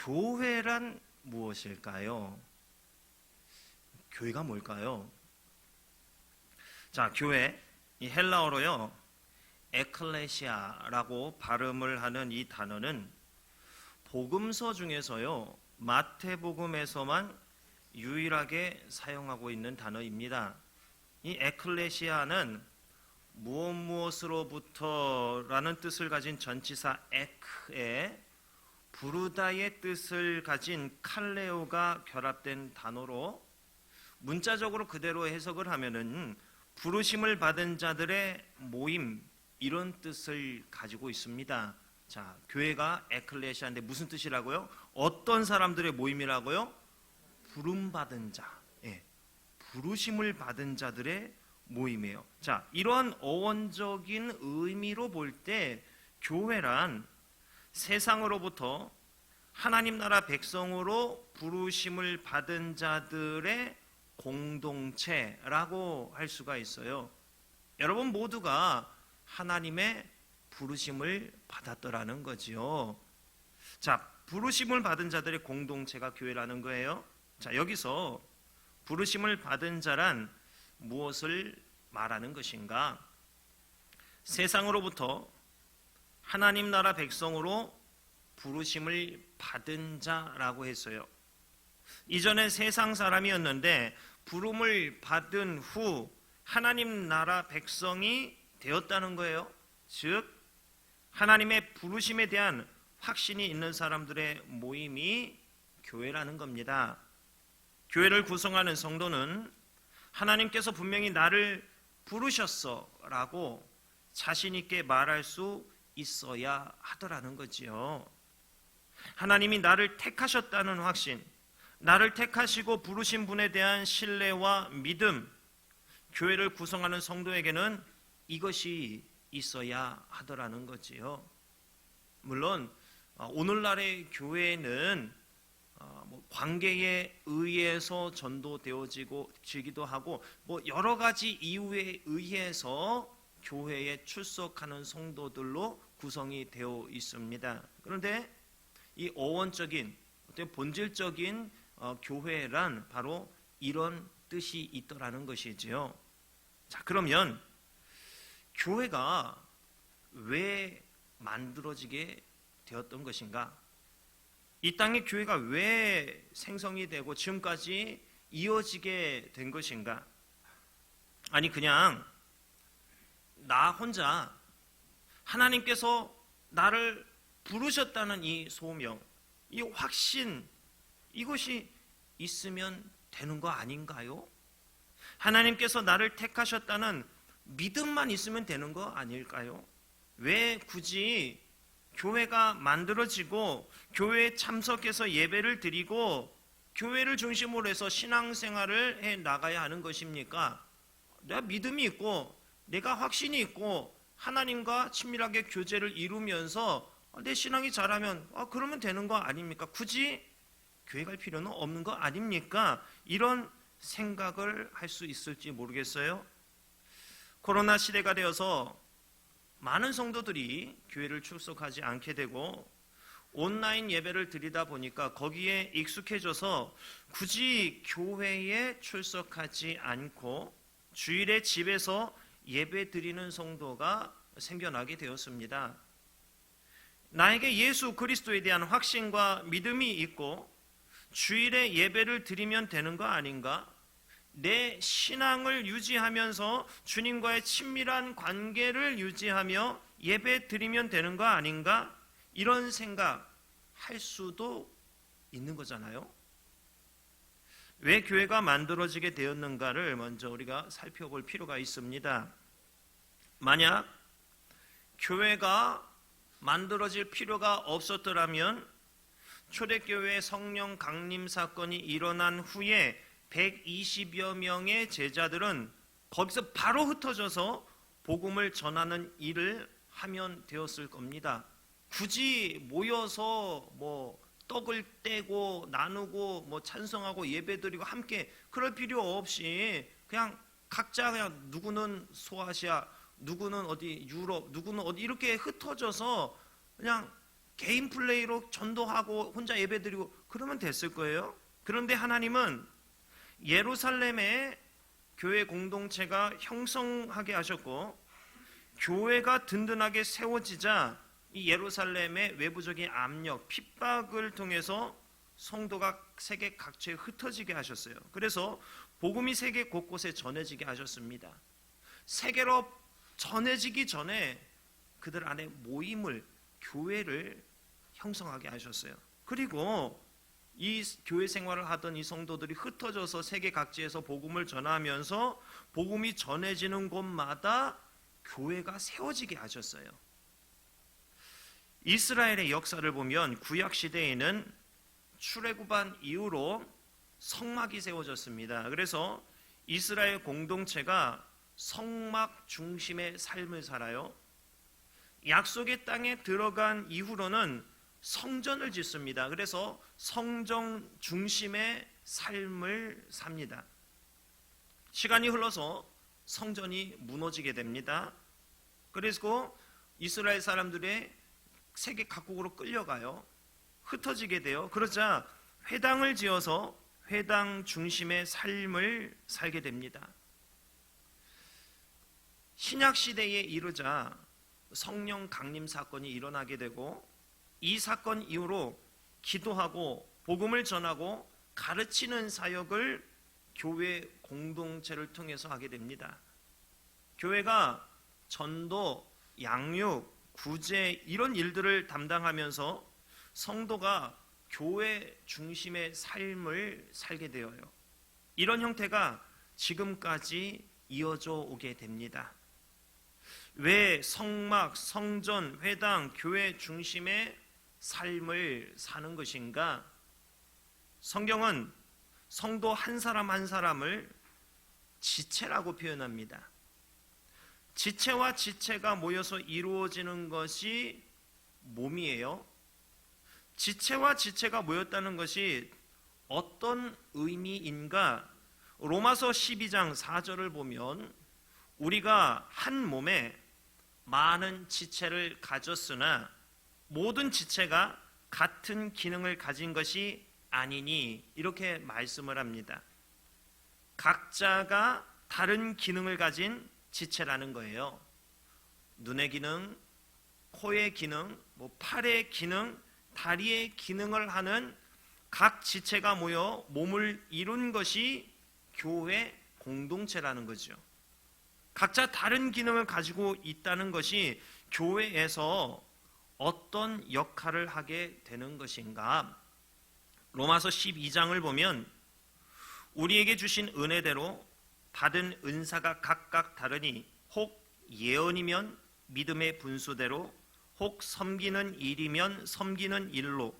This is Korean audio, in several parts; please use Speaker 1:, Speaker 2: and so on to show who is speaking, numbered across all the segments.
Speaker 1: 교회란 무엇일까요? 교회가 뭘까요? 자, 교회, 이 헬라어로요, 에클레시아라고 발음을 하는 이 단어는 복음서 중에서요, 마태복음에서만 유일하게 사용하고 있는 단어입니다. 이 에클레시아는 무엇으로부터라는 뜻을 가진 전치사 에크에 부르다의 뜻을 가진 칼레오가 결합된 단어로 문자적으로 그대로 해석을 하면은 부르심을 받은 자들의 모임, 이런 뜻을 가지고 있습니다. 자, 교회가 에클레시아인데 무슨 뜻이라고요? 어떤 사람들의 모임이라고요? 부름받은 자, 부르심을 받은 자들의 모임이에요. 자, 이러한 어원적인 의미로 볼 때 교회란 세상으로부터 하나님 나라 백성으로 부르심을 받은 자들의 공동체라고 할 수가 있어요. 여러분 모두가 하나님의 부르심을 받았더라는 거지요. 자, 부르심을 받은 자들의 공동체가 교회라는 거예요. 자, 여기서 부르심을 받은 자란 무엇을 말하는 것인가? 세상으로부터 하나님 나라 백성으로 부르심을 받은 자라고 했어요. 이전에 세상 사람이었는데 부름을 받은 후 하나님 나라 백성이 되었다는 거예요. 즉 하나님의 부르심에 대한 확신이 있는 사람들의 모임이 교회라는 겁니다. 교회를 구성하는 성도는 하나님께서 분명히 나를 부르셨어 라고 자신 있게 말할 수 있어야 하더라는 거지요. 하나님이 나를 택하셨다는 확신, 나를 택하시고 부르신 분에 대한 신뢰와 믿음, 교회를 구성하는 성도에게는 이것이 있어야 하더라는 거지요. 물론 오늘날의 교회는 관계에 의해서 전도되어지기도 하고 여러 가지 이유에 의해서 교회에 출석하는 성도들로 구성이 되어 있습니다. 그런데 이 어원적인 어떤 본질적인 교회란 바로 이런 뜻이 있더라는 것이지요. 자, 그러면 교회가 왜 만들어지게 되었던 것인가? 이 땅에 교회가 왜 생성이 되고 지금까지 이어지게 된 것인가? 아니 그냥 나 혼자 하나님께서 나를 부르셨다는 이 소명, 이 확신, 이것이 있으면 되는 거 아닌가요? 하나님께서 나를 택하셨다는 믿음만 있으면 되는 거 아닐까요? 왜 굳이 교회가 만들어지고 교회에 참석해서 예배를 드리고 교회를 중심으로 해서 신앙생활을 해 나가야 하는 것입니까? 내가 믿음이 있고 내가 확신이 있고 하나님과 친밀하게 교제를 이루면서 내 신앙이 자라면 그러면 되는 거 아닙니까? 굳이 교회 갈 필요는 없는 거 아닙니까? 이런 생각을 할 수 있을지 모르겠어요. 코로나 시대가 되어서 많은 성도들이 교회를 출석하지 않게 되고 온라인 예배를 드리다 보니까 거기에 익숙해져서 굳이 교회에 출석하지 않고 주일에 집에서 예배 드리는 성도가 생겨나게 되었습니다. 나에게 예수 그리스도에 대한 확신과 믿음이 있고 주일에 예배를 드리면 되는 거 아닌가? 내 신앙을 유지하면서 주님과의 친밀한 관계를 유지하며 예배 드리면 되는 거 아닌가? 이런 생각 할 수도 있는 거잖아요. 왜 교회가 만들어지게 되었는가를 먼저 우리가 살펴볼 필요가 있습니다. 만약 교회가 만들어질 필요가 없었더라면 초대교회 성령 강림 사건이 일어난 후에 120여 명의 제자들은 거기서 바로 흩어져서 복음을 전하는 일을 하면 되었을 겁니다. 굳이 모여서 떡을 떼고 나누고 찬송하고 예배드리고 함께 그럴 필요 없이 그냥 각자 그냥 누구는 소아시아, 누구는 어디 유럽, 누구는 어디 이렇게 흩어져서 그냥 개인 플레이로 전도하고 혼자 예배드리고 그러면 됐을 거예요. 그런데 하나님은 예루살렘에 교회 공동체가 형성하게 하셨고, 교회가 든든하게 세워지자 이 예루살렘의 외부적인 압력, 핍박을 통해서 성도가 세계 각처에 흩어지게 하셨어요. 그래서 복음이 세계 곳곳에 전해지게 하셨습니다. 세계로 전해지기 전에 그들 안에 모임을, 교회를 형성하게 하셨어요. 그리고 이 교회 생활을 하던 이 성도들이 흩어져서 세계 각지에서 복음을 전하면서 복음이 전해지는 곳마다 교회가 세워지게 하셨어요. 이스라엘의 역사를 보면 구약 시대에는 출애굽한 이후로 성막이 세워졌습니다. 그래서 이스라엘 공동체가 성막 중심의 삶을 살아요. 약속의 땅에 들어간 이후로는 성전을 짓습니다. 그래서 성전 중심의 삶을 삽니다. 시간이 흘러서 성전이 무너지게 됩니다. 그래서 이스라엘 사람들의 세계 각국으로 끌려가요. 흩어지게 돼요. 그러자 회당을 지어서 회당 중심의 삶을 살게 됩니다. 신약 시대에 이르자 성령 강림 사건이 일어나게 되고, 이 사건 이후로 기도하고 복음을 전하고 가르치는 사역을 교회 공동체를 통해서 하게 됩니다. 교회가 전도, 양육, 구제 이런 일들을 담당하면서 성도가 교회 중심의 삶을 살게 되어요. 이런 형태가 지금까지 이어져 오게 됩니다. 왜 성막, 성전, 회당, 교회 중심의 삶을 사는 것인가? 성경은 성도 한 사람 한 사람을 지체라고 표현합니다. 지체와 지체가 모여서 이루어지는 것이 몸이에요. 지체와 지체가 모였다는 것이 어떤 의미인가? 로마서 12장 4절을 보면 우리가 한 몸에 많은 지체를 가졌으나 모든 지체가 같은 기능을 가진 것이 아니니, 이렇게 말씀을 합니다. 각자가 다른 기능을 가진 지체라는 거예요. 눈의 기능, 코의 기능, 팔의 기능, 다리의 기능을 하는 각 지체가 모여 몸을 이룬 것이 교회 공동체라는 거죠. 각자 다른 기능을 가지고 있다는 것이 교회에서 어떤 역할을 하게 되는 것인가? 로마서 12장을 보면 우리에게 주신 은혜대로 받은 은사가 각각 다르니, 혹 예언이면 믿음의 분수대로, 혹 섬기는 일이면 섬기는 일로,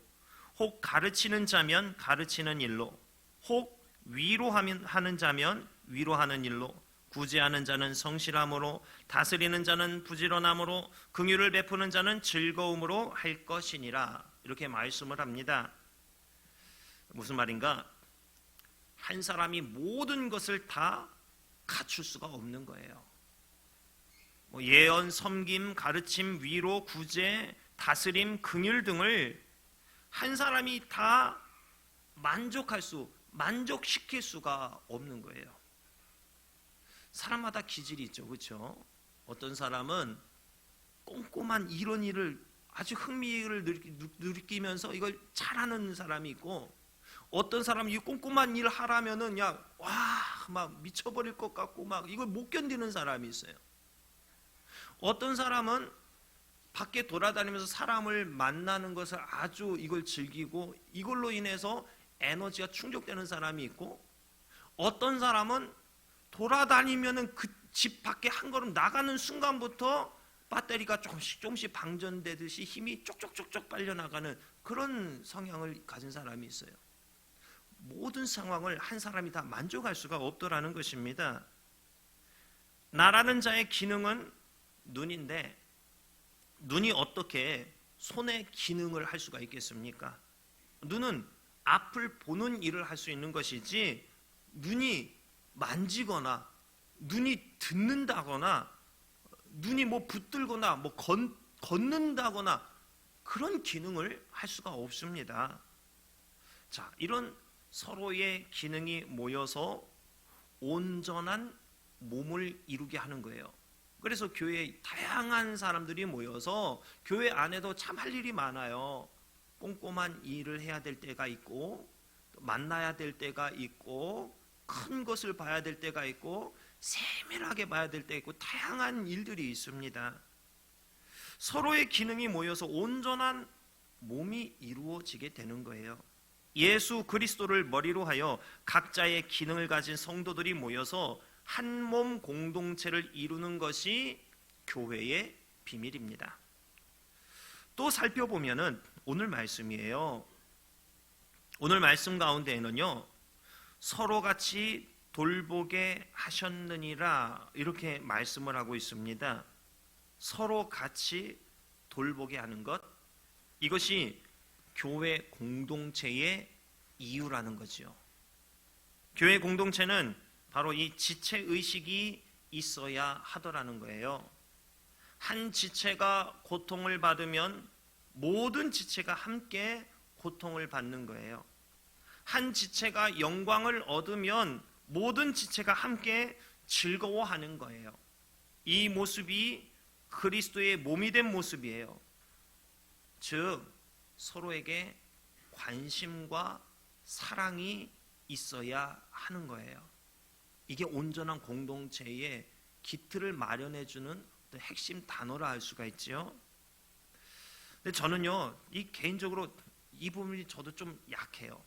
Speaker 1: 혹 가르치는 자면 가르치는 일로, 혹 위로하는 자면 위로하는 일로, 구제하는 자는 성실함으로, 다스리는 자는 부지런함으로, 긍휼을 베푸는 자는 즐거움으로 할 것이니라. 이렇게 말씀을 합니다. 무슨 말인가? 한 사람이 모든 것을 다 갖출 수가 없는 거예요. 예언, 섬김, 가르침, 위로, 구제, 다스림, 긍휼 등을 한 사람이 다 만족시킬 수가 없는 거예요. 사람마다 기질이 있죠, 그렇죠? 어떤 사람은 꼼꼼한 이런 일을 아주 흥미를 느끼면서 이걸 잘하는 사람이 있고, 어떤 사람은 이 꼼꼼한 일을 하라면은 막 미쳐버릴 것 같고 막 이걸 못 견디는 사람이 있어요. 어떤 사람은 밖에 돌아다니면서 사람을 만나는 것을 아주 이걸 즐기고 이걸로 인해서 에너지가 충족되는 사람이 있고, 어떤 사람은 돌아다니면은 그 집 밖에 한 걸음 나가는 순간부터 배터리가 조금씩 방전되듯이 힘이 쪽쪽쪽쪽 빨려나가는 그런 성향을 가진 사람이 있어요. 모든 상황을 한 사람이 다 만족할 수가 없더라는 것입니다. 나라는 자의 기능은 눈인데, 눈이 어떻게 손의 기능을 할 수가 있겠습니까? 눈은 앞을 보는 일을 할 수 있는 것이지, 눈이 만지거나 눈이 듣는다거나 눈이 붙들거나 걷는다거나 그런 기능을 할 수가 없습니다. 자, 이런 서로의 기능이 모여서 온전한 몸을 이루게 하는 거예요. 그래서 교회에 다양한 사람들이 모여서 교회 안에도 참 할 일이 많아요. 꼼꼼한 일을 해야 될 때가 있고, 만나야 될 때가 있고, 큰 것을 봐야 될 때가 있고, 세밀하게 봐야 될 때 있고, 다양한 일들이 있습니다. 서로의 기능이 모여서 온전한 몸이 이루어지게 되는 거예요. 예수 그리스도를 머리로 하여 각자의 기능을 가진 성도들이 모여서 한 몸 공동체를 이루는 것이 교회의 비밀입니다. 또 살펴보면은 오늘 말씀이에요. 오늘 말씀 가운데에는요, 서로 같이 돌보게 하셨느니라 이렇게 말씀을 하고 있습니다. 서로 같이 돌보게 하는 것, 이것이 교회 공동체의 이유라는 거죠. 교회 공동체는 바로 이 지체의식이 있어야 하더라는 거예요. 한 지체가 고통을 받으면 모든 지체가 함께 고통을 받는 거예요. 한 지체가 영광을 얻으면 모든 지체가 함께 즐거워하는 거예요. 이 모습이 그리스도의 몸이 된 모습이에요. 즉 서로에게 관심과 사랑이 있어야 하는 거예요. 이게 온전한 공동체의 기틀을 마련해주는 핵심 단어라 할 수가 있죠. 근데 저는요, 개인적으로 이 부분이 저도 좀 약해요.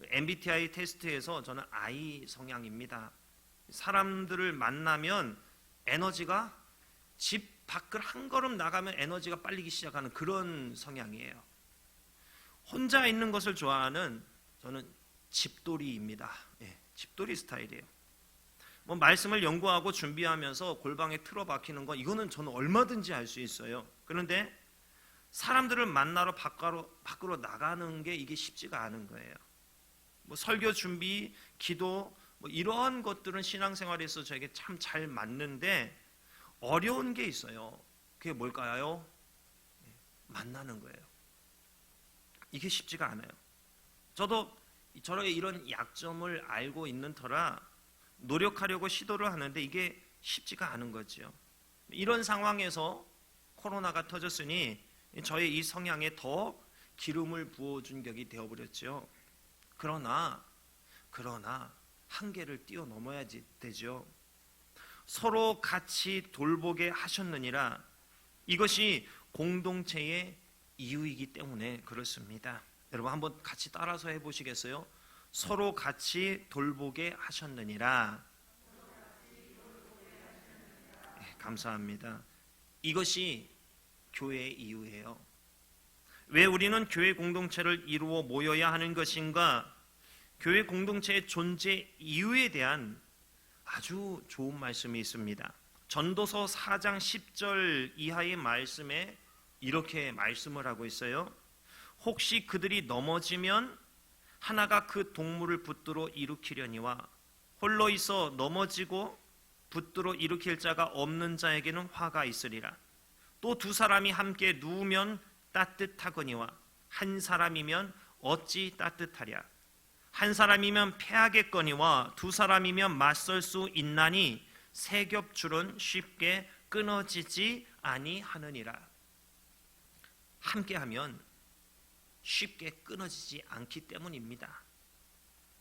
Speaker 1: MBTI 테스트에서 저는 I 성향입니다. 사람들을 만나면 에너지가 집 밖을 한 걸음 나가면 에너지가 빨리기 시작하는 그런 성향이에요. 혼자 있는 것을 좋아하는 저는 집돌이입니다. 집돌이 스타일이에요. 뭐 말씀을 연구하고 준비하면서 골방에 틀어박히는 거, 이거는 저는 얼마든지 할 수 있어요. 그런데 사람들을 만나러 밖으로 나가는 게 이게 쉽지가 않은 거예요. 뭐 설교 준비, 기도, 뭐 이러한 것들은 신앙생활에서 저에게 참 잘 맞는데 어려운 게 있어요. 그게 뭘까요? 만나는 거예요. 이게 쉽지가 않아요. 저도 저의 이런 약점을 알고 있는 터라 노력하려고 시도를 하는데 이게 쉽지가 않은 거죠. 이런 상황에서 코로나가 터졌으니 저의 이 성향에 더 기름을 부어준 격이 되어버렸죠. 그러나 한계를 뛰어넘어야 되죠. 서로 같이 돌보게 하셨느니라. 이것이 공동체의 이유이기 때문에 그렇습니다. 여러분 한번 같이 따라서 해보시겠어요? 서로 같이 돌보게 하셨느니라. 네, 감사합니다. 이것이 교회의 이유예요. 왜 우리는 교회 공동체를 이루어 모여야 하는 것인가? 교회 공동체의 존재 이유에 대한 아주 좋은 말씀이 있습니다. 전도서 4장 10절 이하의 말씀에 이렇게 말씀을 하고 있어요. 혹시 그들이 넘어지면 하나가 그 동물을 붙들어 일으키려니와 홀로 있어 넘어지고 붙들어 일으킬 자가 없는 자에게는 화가 있으리라. 또 두 사람이 함께 누우면 따뜻하거니와 한 사람이면 어찌 따뜻하랴. 한 사람이면 패하겠거니와 두 사람이면 맞설 수 있나니 세 겹줄은 쉽게 끊어지지 아니하느니라. 함께하면 쉽게 끊어지지 않기 때문입니다.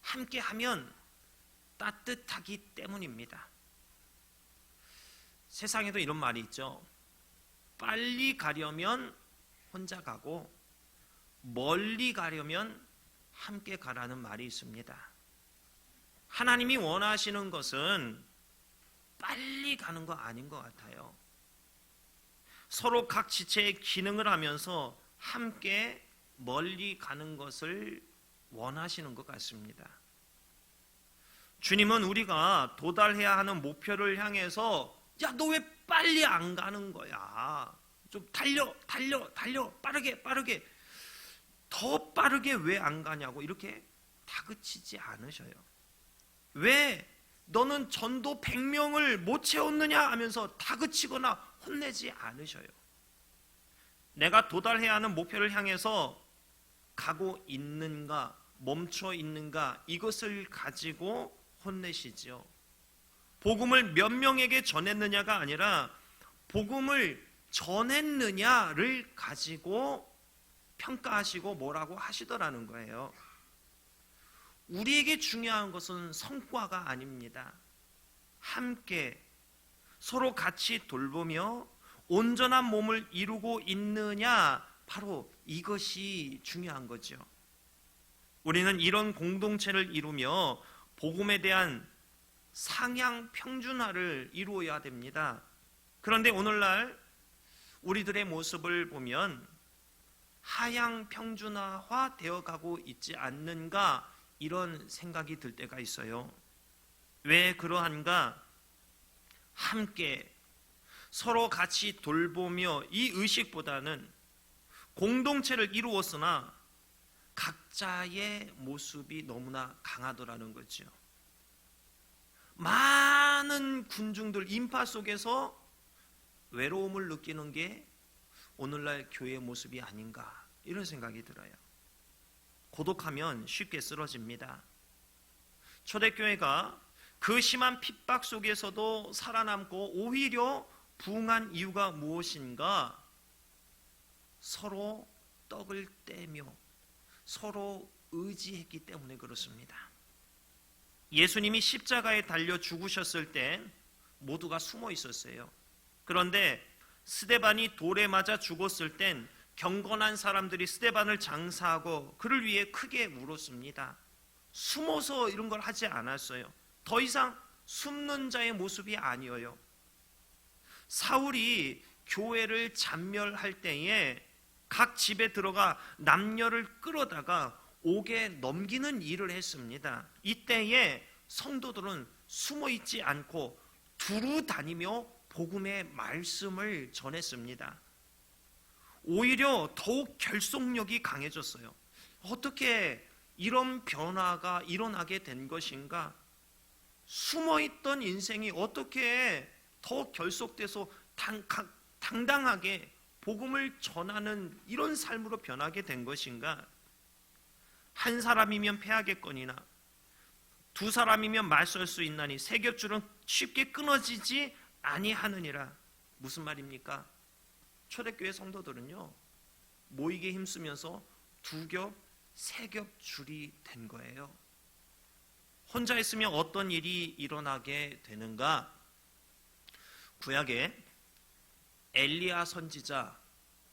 Speaker 1: 함께하면 따뜻하기 때문입니다. 세상에도 이런 말이 있죠. 빨리 가려면 혼자 가고 멀리 가려면 함께 가라는 말이 있습니다. 하나님이 원하시는 것은 빨리 가는 거 아닌 것 같아요. 서로 각 지체의 기능을 하면서 함께 멀리 가는 것을 원하시는 것 같습니다. 주님은 우리가 도달해야 하는 목표를 향해서 야, 너 왜 빨리 안 가는 거야? 좀 달려 빠르게 더 빠르게 왜 안 가냐고 이렇게 다그치지 않으셔요. 왜 너는 전도 100명을 못 채웠느냐 하면서 다그치거나 혼내지 않으셔요. 내가 도달해야 하는 목표를 향해서 가고 있는가, 멈춰 있는가, 이것을 가지고 혼내시죠. 복음을 몇 명에게 전했느냐가 아니라 복음을 전했느냐를 가지고 평가하시고 뭐라고 하시더라는 거예요. 우리에게 중요한 것은 성과가 아닙니다. 함께 서로 같이 돌보며 온전한 몸을 이루고 있느냐, 바로 이것이 중요한 거죠. 우리는 이런 공동체를 이루며 복음에 대한 상향 평준화를 이루어야 됩니다. 그런데 오늘날 우리들의 모습을 보면 하향 평준화화 되어가고 있지 않는가, 이런 생각이 들 때가 있어요. 왜 그러한가? 함께 서로 같이 돌보며 이 의식보다는 공동체를 이루었으나 각자의 모습이 너무나 강하더라는 거죠. 많은 군중들 인파 속에서 외로움을 느끼는 게 오늘날 교회의 모습이 아닌가, 이런 생각이 들어요. 고독하면 쉽게 쓰러집니다. 초대교회가 그 심한 핍박 속에서도 살아남고 오히려 부흥한 이유가 무엇인가? 서로 떡을 떼며 서로 의지했기 때문에 그렇습니다. 예수님이 십자가에 달려 죽으셨을 때 모두가 숨어 있었어요. 그런데 스데반이 돌에 맞아 죽었을 땐 경건한 사람들이 스데반을 장사하고 그를 위해 크게 울었습니다. 숨어서 이런 걸 하지 않았어요. 더 이상 숨는 자의 모습이 아니어요. 사울이 교회를 잔멸할 때에 각 집에 들어가 남녀를 끌어다가 옥에 넘기는 일을 했습니다. 이때에 성도들은 숨어 있지 않고 두루 다니며 복음의 말씀을 전했습니다. 오히려 더욱 결속력이 강해졌어요. 어떻게 이런 변화가 일어나게 된 것인가? 숨어있던 인생이 어떻게 더 결속돼서 당당하게 복음을 전하는 이런 삶으로 변하게 된 것인가? 한 사람이면 패하겠거니나 두 사람이면 맞설 수 있나니 세 겹줄은 쉽게 끊어지지 아니하느니라. 무슨 말입니까? 초대교회 성도들은요, 모이게 힘쓰면서 두 겹, 세 겹 줄이 된 거예요. 혼자 있으면 어떤 일이 일어나게 되는가? 구약에 엘리야 선지자,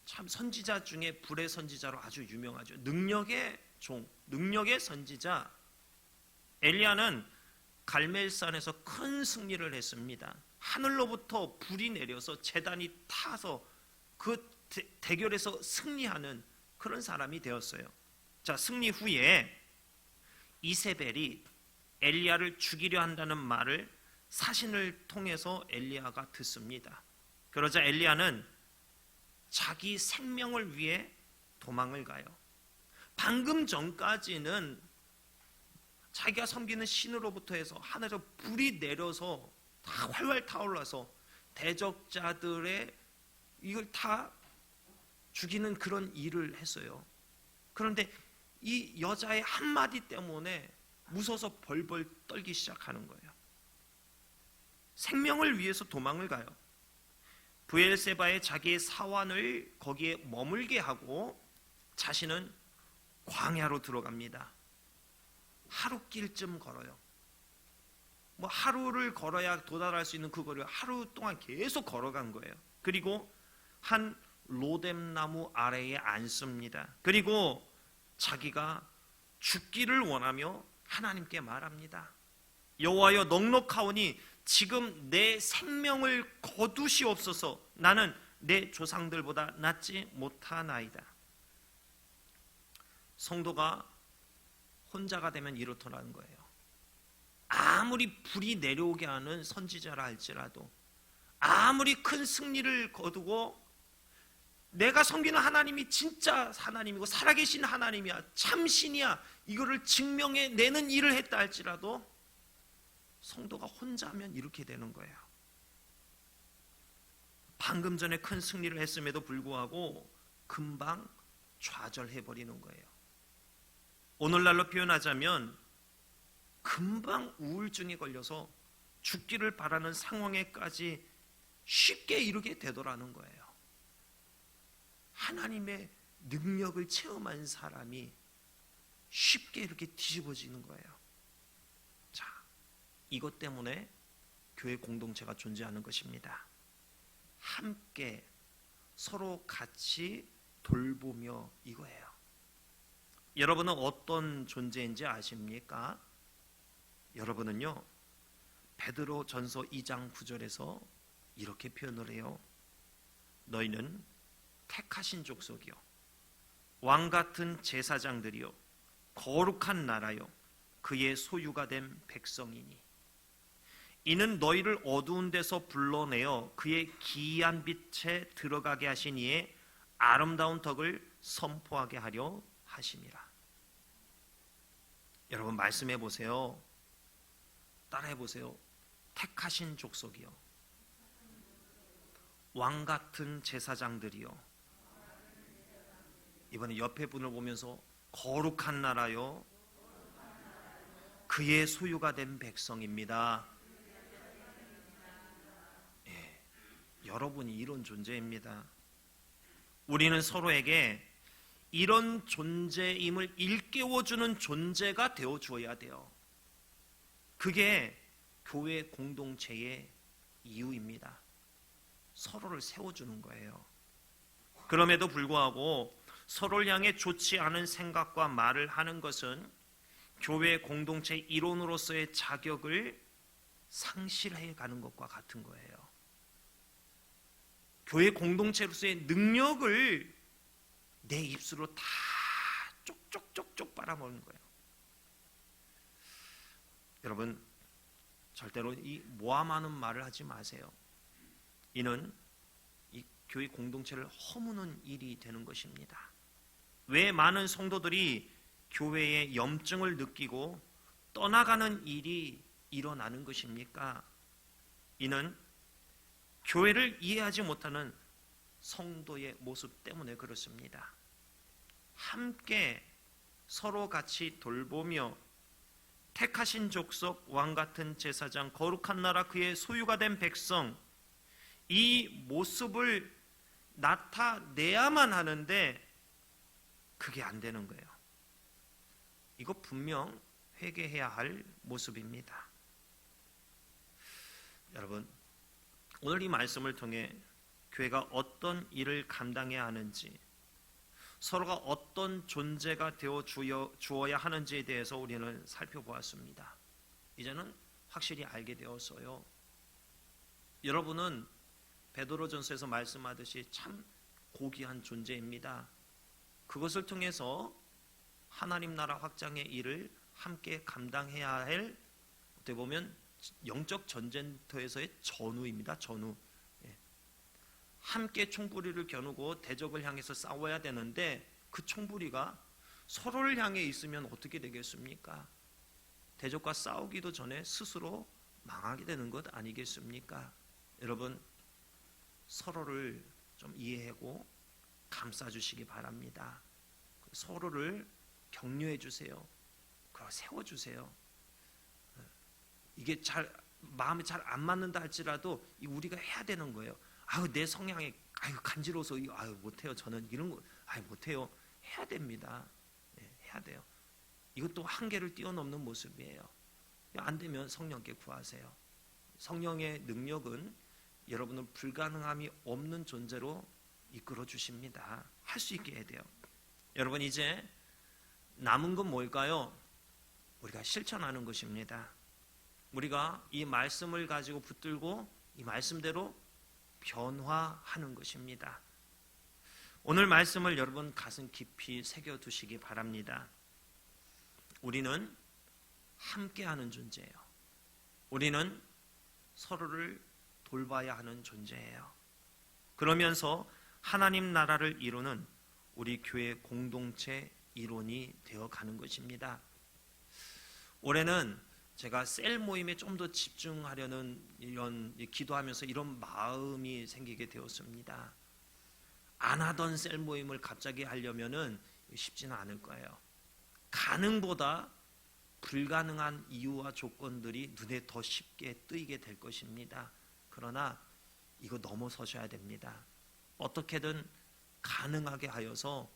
Speaker 1: 참 선지자 중에 불의 선지자로 아주 유명하죠. 능력의 종, 능력의 선지자 엘리야는 갈멜산에서 큰 승리를 했습니다. 하늘로부터 불이 내려서 제단이 타서 그 대결에서 승리하는 그런 사람이 되었어요. 자, 승리 후에 이세벨이 엘리야를 죽이려 한다는 말을 사신을 통해서 엘리야가 듣습니다. 그러자 엘리야는 자기 생명을 위해 도망을 가요. 방금 전까지는 자기가 섬기는 신으로부터 해서 하늘에서 불이 내려서 다 활활 타올라서 대적자들의 이걸 다 죽이는 그런 일을 했어요. 그런데 이 여자의 한마디 때문에 무서워서 벌벌 떨기 시작하는 거예요. 생명을 위해서 도망을 가요. 브엘세바의 자기의 사환을 거기에 머물게 하고 자신은 광야로 들어갑니다. 하루길쯤 걸어요. 뭐 하루를 걸어야 도달할 수 있는 그 거리를 하루 동안 계속 걸어간 거예요. 그리고 한 로뎀나무 아래에 앉습니다. 그리고 자기가 죽기를 원하며 하나님께 말합니다. 여호와여, 넉넉하오니 지금 내 생명을 거두시옵소서. 나는 내 조상들보다 낫지 못하나이다. 성도가 혼자가 되면 이렇더라는 거예요. 아무리 불이 내려오게 하는 선지자라 할지라도, 아무리 큰 승리를 거두고 내가 섬기는 하나님이 진짜 하나님이고 살아계신 하나님이야, 참신이야, 이거를 증명해내는 일을 했다 할지라도 성도가 혼자면 이렇게 되는 거예요. 방금 전에 큰 승리를 했음에도 불구하고 금방 좌절해 버리는 거예요. 오늘날로 표현하자면 금방 우울증에 걸려서 죽기를 바라는 상황에까지 쉽게 이르게 되더라는 거예요. 하나님의 능력을 체험한 사람이 쉽게 이렇게 뒤집어지는 거예요. 자, 이것 때문에 교회 공동체가 존재하는 것입니다. 함께 서로 같이 돌보며 이거예요. 여러분은 어떤 존재인지 아십니까? 여러분은요, 베드로 전서 2장 9절에서 이렇게 표현을 해요. 너희는 택하신 족속이요, 왕같은 제사장들이요, 거룩한 나라요, 그의 소유가 된 백성이니 이는 너희를 어두운 데서 불러내어 그의 기이한 빛에 들어가게 하신 이의 아름다운 덕을 선포하게 하려 하심이라. 여러분 말씀해 보세요. 따라해 보세요. 택하신 족속이요, 왕같은 제사장들이요, 이번에 옆에 분을 보면서 거룩한 나라요, 그의 소유가 된 백성입니다. 예, 여러분이 이런 존재입니다. 우리는 서로에게 이런 존재임을 일깨워주는 존재가 되어 주어야 돼요. 그게 교회 공동체의 이유입니다. 서로를 세워주는 거예요. 그럼에도 불구하고 서로를 향해 좋지 않은 생각과 말을 하는 것은 교회 공동체 일원으로서의 자격을 상실해 가는 것과 같은 거예요. 교회 공동체로서의 능력을 내 입술로 다 쪽쪽쪽쪽 빨아먹는 거예요. 여러분, 절대로 이 모함하는 말을 하지 마세요. 이는 이 교회 공동체를 허무는 일이 되는 것입니다. 왜 많은 성도들이 교회의 염증을 느끼고 떠나가는 일이 일어나는 것입니까? 이는 교회를 이해하지 못하는 성도의 모습 때문에 그렇습니다. 함께 서로 같이 돌보며 택하신 족속, 왕같은 제사장, 거룩한 나라, 그의 소유가 된 백성, 이 모습을 나타내야만 하는데 그게 안 되는 거예요. 이거 분명 회개해야 할 모습입니다. 여러분, 오늘 이 말씀을 통해 교회가 어떤 일을 감당해야 하는지, 서로가 어떤 존재가 되어 주어야 하는지에 대해서 우리는 살펴보았습니다. 이제는 확실히 알게 되었어요. 여러분은 베드로전서에서 말씀하듯이 참 고귀한 존재입니다. 그것을 통해서 하나님 나라 확장의 일을 함께 감당해야 할, 어떻게 보면 영적 전쟁터에서의 전우입니다. 전우. 함께 총부리를 겨누고 대적을 향해서 싸워야 되는데 그 총부리가 서로를 향해 있으면 어떻게 되겠습니까? 대적과 싸우기도 전에 스스로 망하게 되는 것 아니겠습니까? 여러분, 서로를 좀 이해하고 감싸주시기 바랍니다. 서로를 격려해 주세요. 그리고 세워주세요. 이게 마음이 잘 안 맞는다 할지라도 우리가 해야 되는 거예요. 내 성향이 간지러워서 못해요. 저는 이런 거 못해요. 해야 됩니다. 해야 돼요. 이것도 한계를 뛰어넘는 모습이에요. 안 되면 성령께 구하세요. 성령의 능력은 여러분을 불가능함이 없는 존재로 이끌어 주십니다. 할 수 있게 해야 돼요. 여러분, 이제 남은 건 뭘까요? 우리가 실천하는 것입니다. 우리가 이 말씀을 가지고 붙들고 이 말씀대로 변화하는 것입니다. 오늘 말씀을 여러분 가슴 깊이 새겨두시기 바랍니다. 우리는 함께하는 존재예요. 우리는 서로를 돌봐야 하는 존재예요. 그러면서 하나님 나라를 이루는 우리 교회 공동체 일원이 되어가는 것입니다. 올해는 제가 셀 모임에 좀 더 집중하려는 이런 기도하면서 이런 마음이 생기게 되었습니다. 안 하던 셀 모임을 갑자기 하려면은 쉽지는 않을 거예요. 가능보다 불가능한 이유와 조건들이 눈에 더 쉽게 뜨이게 될 것입니다. 그러나 이거 넘어서셔야 됩니다. 어떻게든 가능하게 하여서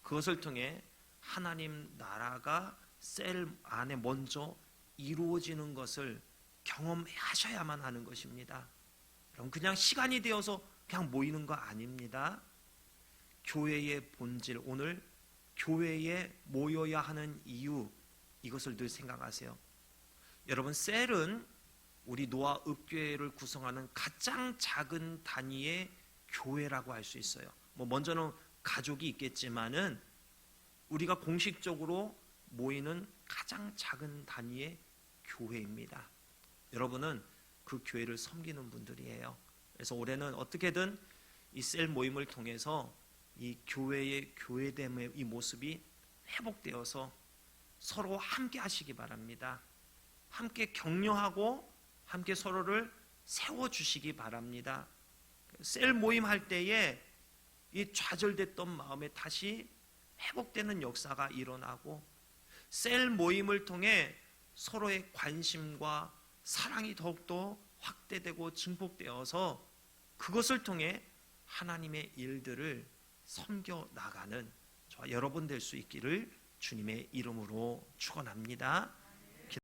Speaker 1: 그것을 통해 하나님 나라가 셀 안에 먼저 이루어지는 것을 경험하셔야만 하는 것입니다. 그럼 그냥 시간이 되어서 그냥 모이는 거 아닙니다. 교회의 본질, 오늘 교회에 모여야 하는 이유, 이것을 늘 생각하세요. 여러분, 셀은 우리 노아 읍교회를 구성하는 가장 작은 단위의 교회라고 할 수 있어요. 먼저는 가족이 있겠지만은 우리가 공식적으로 모이는 가장 작은 단위의 교회입니다. 여러분은 그 교회를 섬기는 분들이에요. 그래서 올해는 어떻게든 이 셀 모임을 통해서 이 교회의 교회됨의 이 모습이 회복되어서 서로 함께 하시기 바랍니다. 함께 격려하고 함께 서로를 세워주시기 바랍니다. 셀 모임 할 때에 이 좌절됐던 마음에 다시 회복되는 역사가 일어나고, 셀 모임을 통해 서로의 관심과 사랑이 더욱더 확대되고 증폭되어서 그것을 통해 하나님의 일들을 섬겨 나가는 저와 여러분 될 수 있기를 주님의 이름으로 축원합니다.